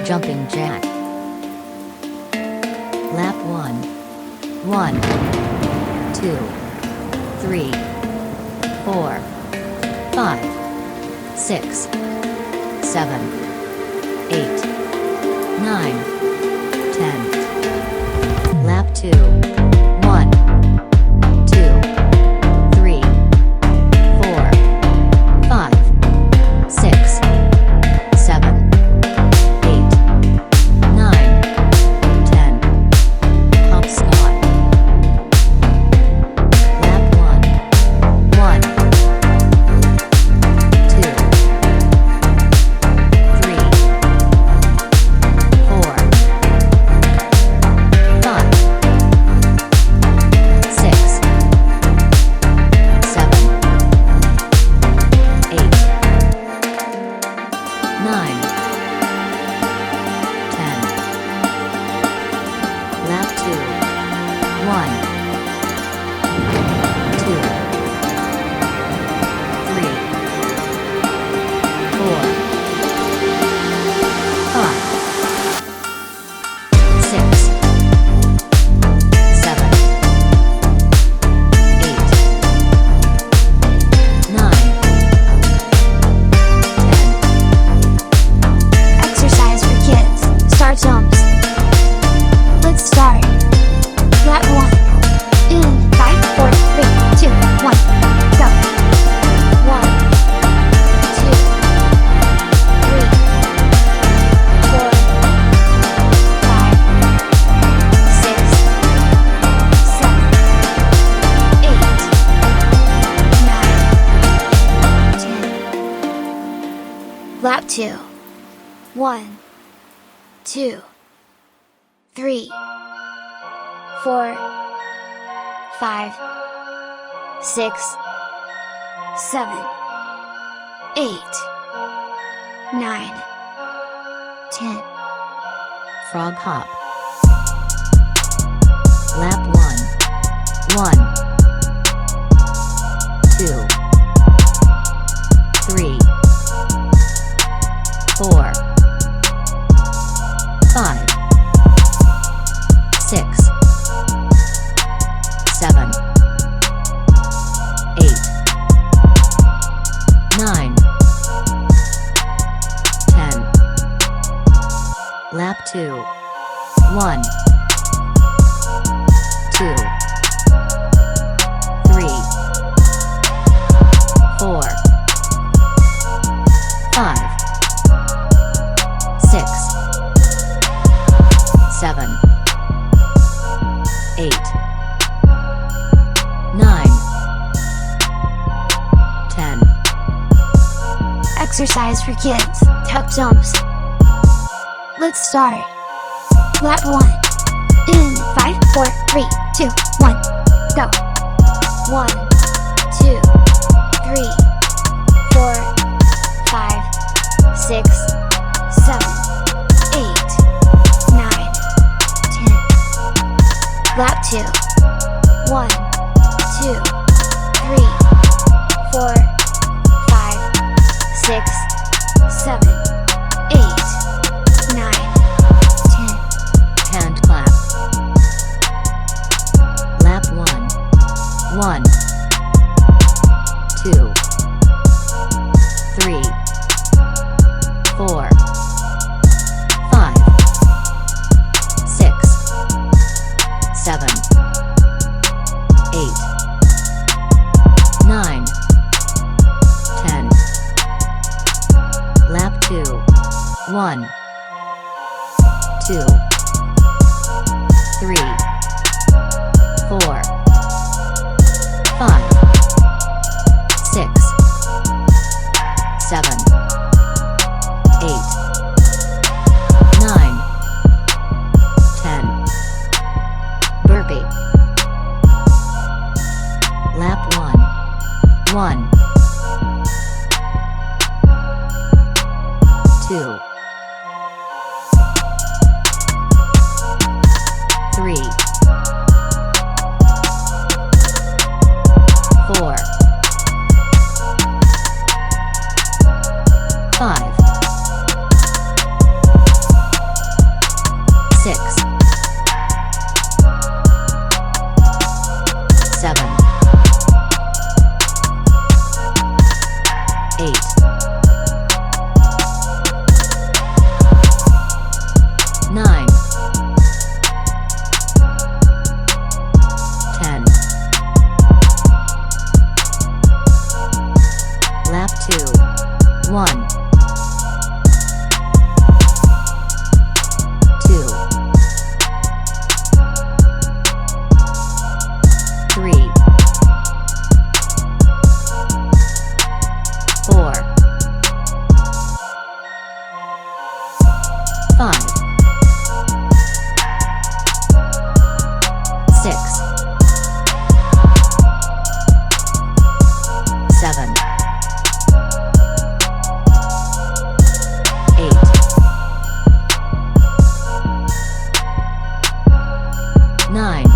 Jumping jack. Lap 1. 1, 2, 3, 4, 5, 6, 7, 8, 9, 10. Lap 2. 1, 2, 3, 4, 5, 6, 7, 8, 9, 10. Hopscotch. Lap 1. 1, 2, 3, 4, 5, 6, 7, 8, 9, 10. Lap 2. 1, 2, 3, 4, 5, 6, 7, 8, 9, 10. Exercise for kids. Start jumps. Let's start. Lap 1. In 5, 4, 3, 2, 1. Go. 1, 2, 3, 4, 5, 6, 7, 8, 9, 10. Lap 2. 1, 2, 3, 4, 5, 6, 7, 8, 9, 10. Frog hop. Lap 1. 1, 2, 3, 4, 5, 6, 7, 8, 9, 10. Lap 2. 1, 2, 3, 4, 5, 6, 7, 8, 9, 10. Exercise for kids. Tuck jumps. Let's start. Lap 1. In 5, 4, 3, 2, 1. Go. 1, 2, 3, 4, 5, 6, 7, 8, 9, 10. Lap 2. 1, 2, 3, 4, 5, 6, 7, 8, 9, 10. Hand clap. Lap 1. 1, 2, 3, 4, 5, 6, 7, 8, 9, 10. Lap 2. 1, 2, 3, 4, 5, 6, 7, 8, 9, 10. Burpee. Lap 1. 1, 2, 3, 4, 5, 6 7 8 9 10 Lap 2 1 2 3 4 5 6 7 8 9